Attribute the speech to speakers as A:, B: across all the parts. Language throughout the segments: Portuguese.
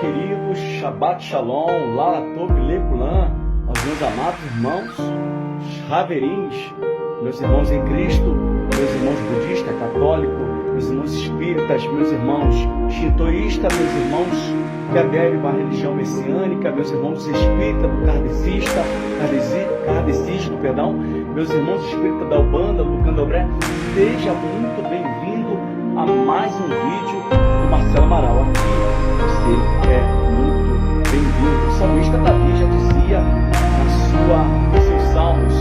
A: queridos, Shabbat Shalom, Lala Tov Lekulam, aos meus amados irmãos, Haverins, meus irmãos em Cristo, meus irmãos budistas, católicos, meus irmãos espíritas, meus irmãos shintoístas, meus irmãos que aderem à religião messiânica, meus irmãos espíritas do kardecismo, meus irmãos espíritas da Ubanda, do Candomblé, seja muito bem-vindo a mais um vídeo do Marcelo Amaral. Aqui você é muito bem-vindo. O salmista Davi já dizia nos seus salmos,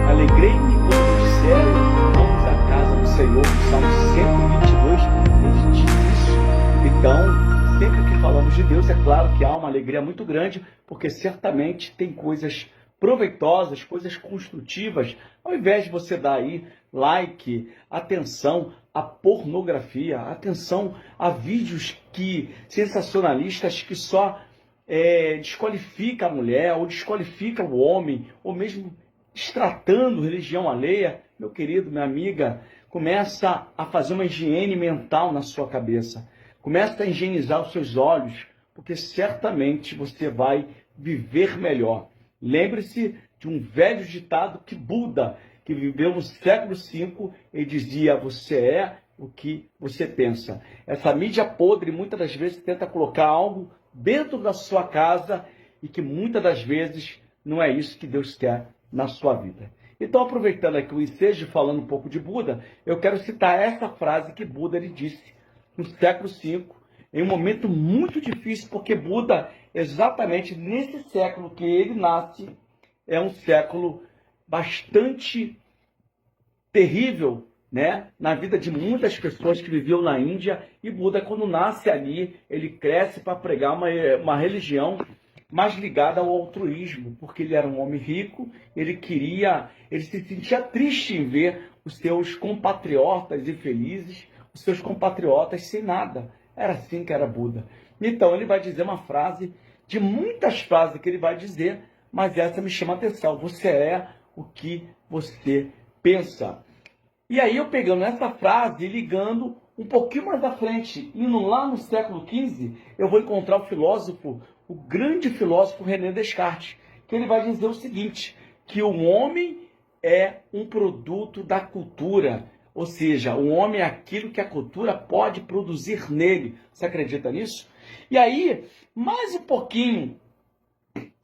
A: alegrei-me quando me disseram, vamos à casa do Senhor. No Salmo 122, ele diz isso. Então, sempre que falamos de Deus, é claro que há uma alegria muito grande, porque certamente tem coisas proveitosas, coisas construtivas, ao invés de você dar aí like, atenção à pornografia, atenção a vídeos sensacionalistas que só desqualifica a mulher, ou desqualifica o homem, ou mesmo destratando religião alheia. Meu querido, minha amiga, começa a fazer uma higiene mental na sua cabeça, começa a higienizar os seus olhos, porque certamente você vai viver melhor. Lembre-se de um velho ditado que Buda, que viveu no século V, ele dizia: você é o que você pensa. Essa mídia podre muitas das vezes tenta colocar algo dentro da sua casa e que muitas das vezes não é isso que Deus quer na sua vida. Então, aproveitando aqui o ensejo, falando um pouco de Buda, eu quero citar essa frase que Buda lhe disse no século V, em um momento muito difícil, porque Buda, exatamente nesse século que ele nasce, é um século bastante terrível, né, na vida de muitas pessoas que viviam na Índia. E Buda, quando nasce ali, ele cresce para pregar uma religião mais ligada ao altruísmo, porque ele era um homem rico, ele se sentia triste em ver os seus compatriotas infelizes, os seus compatriotas sem nada. Era assim que era Buda. Então ele vai dizer uma frase, de muitas frases que ele vai dizer, mas essa me chama a atenção: você é o que você pensa. E aí eu pegando essa frase e ligando um pouquinho mais à frente, indo lá no século XV, eu vou encontrar o grande filósofo René Descartes, que ele vai dizer o seguinte, que o homem é um produto da cultura, ou seja, o homem é aquilo que a cultura pode produzir nele. Você acredita nisso? E aí, mais um pouquinho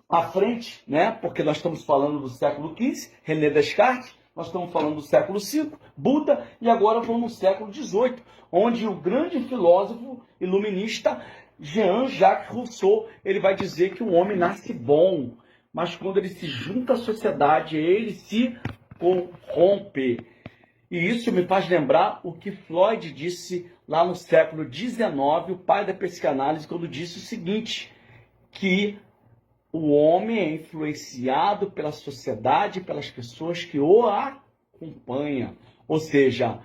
A: à frente, né? Porque nós estamos falando do século XV, René Descartes, nós estamos falando do século V, Buda, e agora vamos no século XVIII, onde o grande filósofo iluminista Jean-Jacques Rousseau, ele vai dizer que o homem nasce bom, mas quando ele se junta à sociedade, ele se corrompe. E isso me faz lembrar o que Freud disse lá no século XIX, o pai da psicanálise, quando disse o seguinte, que o homem é influenciado pela sociedade, pelas pessoas que o acompanham. Ou seja,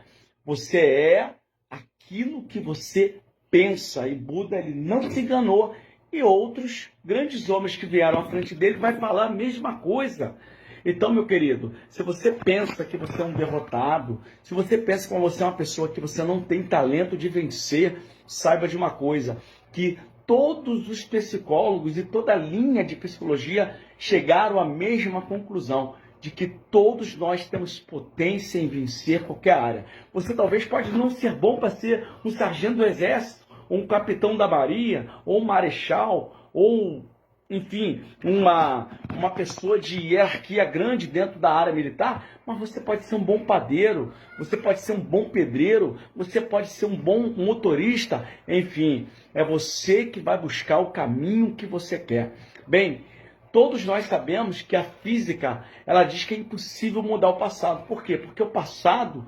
A: você é aquilo que você pensa. E Buda, ele não se enganou. E outros grandes homens que vieram à frente dele vai falar a mesma coisa. Então, meu querido, se você pensa que você é um derrotado, se você pensa que você é uma pessoa que você não tem talento de vencer, saiba de uma coisa, que todos os psicólogos e toda a linha de psicologia chegaram à mesma conclusão, de que todos nós temos potência em vencer qualquer área. Você talvez pode não ser bom para ser um sargento do exército, ou um capitão da marinha, ou um marechal, ou enfim, uma pessoa de hierarquia grande dentro da área militar, mas você pode ser um bom padeiro, você pode ser um bom pedreiro, você pode ser um bom motorista, enfim, é você que vai buscar o caminho que você quer. Bem, todos nós sabemos que a física, ela diz que é impossível mudar o passado. Por quê? Porque o passado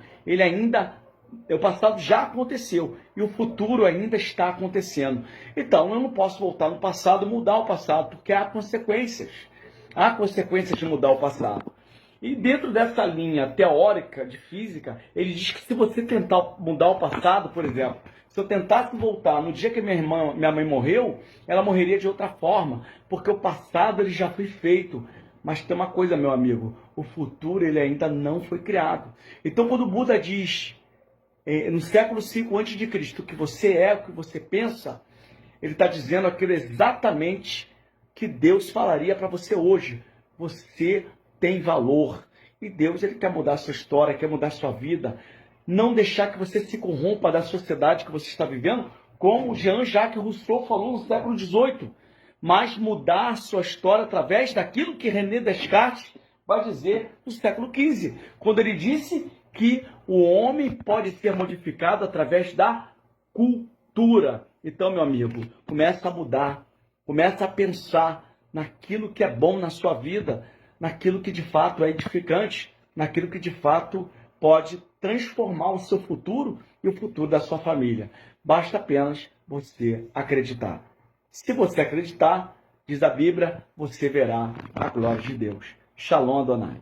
A: já aconteceu e o futuro ainda está acontecendo. Então, eu não posso voltar no passado e mudar o passado, porque há consequências. Há consequências de mudar o passado. E dentro dessa linha teórica de física, ele diz que se você tentar mudar o passado, por exemplo, se eu tentasse voltar no dia que minha mãe morreu, ela morreria de outra forma, porque o passado ele já foi feito. Mas tem uma coisa, meu amigo, o futuro ele ainda não foi criado. Então, quando o Buda diz no século V a.C., que você é o que você pensa, Ele está dizendo aquilo exatamente que Deus falaria para você hoje. Você tem valor. E Deus, ele quer mudar a sua história, quer mudar a sua vida. Não deixar que você se corrompa da sociedade que você está vivendo, como Jean-Jacques Rousseau falou no século XVIII. Mas mudar a sua história através daquilo que René Descartes vai dizer no século XV, quando ele disse que o homem pode ser modificado através da cultura. Então, meu amigo, começa a mudar, começa a pensar naquilo que é bom na sua vida, naquilo que de fato é edificante, naquilo que de fato pode transformar o seu futuro e o futuro da sua família. Basta apenas você acreditar. Se você acreditar, diz a Bíblia, você verá a glória de Deus. Shalom Adonai.